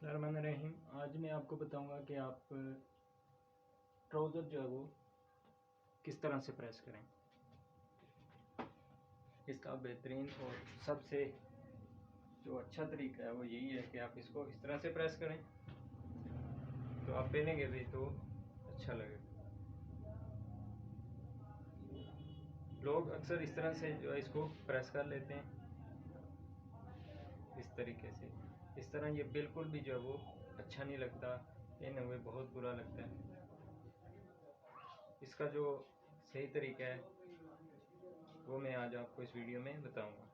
बिस्मिल्लाहिर्रहमानिर्रहीम। आज मैं आपको बताऊंगा कि आप ट्राउज़र जो है वो किस तरह से प्रेस करें। इसका बेहतरीन और सबसे जो अच्छा तरीका है वो यही है कि आप इसको इस तरह से प्रेस करें तो आप पहनेंगे भी तो अच्छा लगेगा। लोग अक्सर इस तरह से जो है इसको प्रेस कर लेते हैं, इस तरीके से। इस तरह ये बिल्कुल भी जो है वो अच्छा नहीं लगता, पहने हुए बहुत बुरा लगता है। इसका जो सही तरीका है वो मैं आज आपको इस वीडियो में बताऊंगा।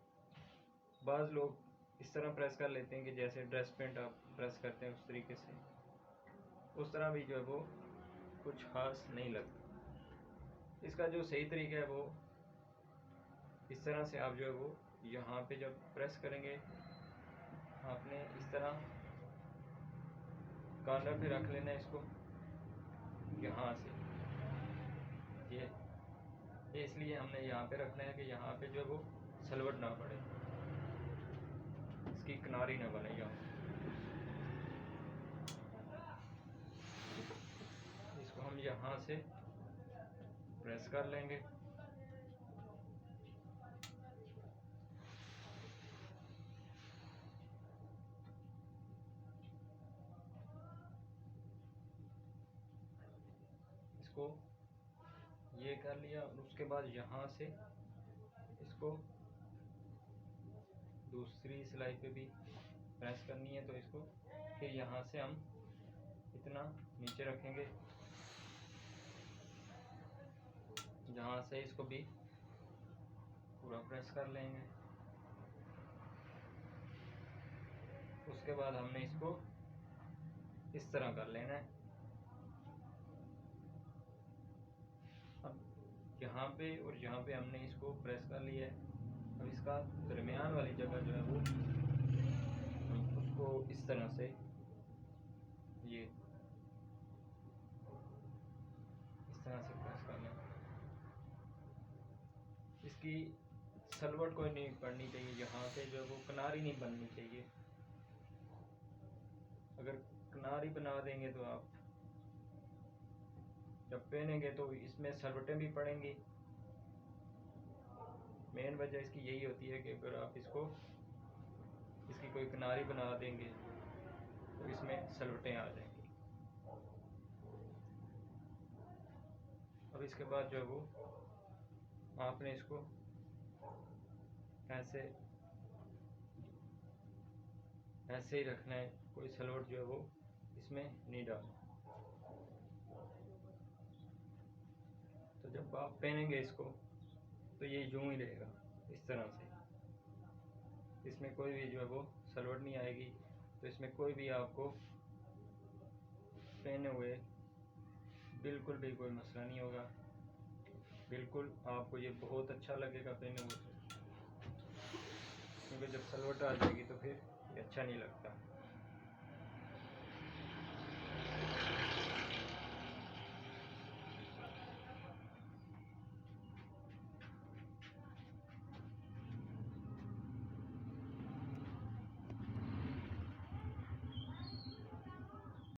बाज़ लोग इस तरह प्रेस कर लेते हैं कि जैसे ड्रेस पेंट आप प्रेस करते हैं उस तरीके से, उस तरह भी जो है वो कुछ ख़ास नहीं लगता। इसका जो सही तरीका है वो इस तरह से आप जो है वो यहाँ पे जब प्रेस करेंगे आपने इस तरह कॉर्नर पे रख लेना है इसको यहाँ से। ये इसलिए हमने यहाँ पे रखना है कि यहाँ पे जो है वो सलवट ना पड़े, इसकी किनारी ना बने यहाँ। इसको हम यहाँ से प्रेस कर लेंगे। इसको ये कर लिया और उसके बाद यहाँ से इसको दूसरी सिलाई पे भी प्रेस करनी है, तो इसको फिर यहाँ से हम इतना नीचे रखेंगे, जहाँ से इसको भी पूरा प्रेस कर लेंगे। उसके बाद हमने इसको इस तरह कर लेना है। अब यहाँ पे और यहाँ पे हमने इसको प्रेस कर लिया है। अब इसका दरमियान वाली जगह जो है वो हम उसको इस तरह से ये इस तरह से प्रेस कर लें। इसकी सलवट कोई नहीं पड़नी चाहिए, यहाँ पे जो है वो किनारी नहीं बननी चाहिए। अगर किनारी बना देंगे तो आप जब पहनेंगे तो इसमें सलवटें भी पड़ेंगी। मेन वजह इसकी यही होती है कि अगर आप इसकी कोई किनारी बना देंगे तो इसमें सलवटें आ जाएंगी। अब इसके बाद जो है वो आपने इसको ऐसे ही रखना है, कोई सलवट जो है वो इसमें नहीं डालना। तो जब आप पहनेंगे इसको तो ये यूं ही रहेगा इस तरह से, इसमें कोई भी जो है वो सलवट नहीं आएगी। तो इसमें कोई भी आपको पहने हुए बिल्कुल भी कोई मसला नहीं होगा। बिल्कुल आपको ये बहुत अच्छा लगेगा पहने हुए, क्योंकि जब सलवट आ जाएगी तो फिर ये अच्छा नहीं लगता।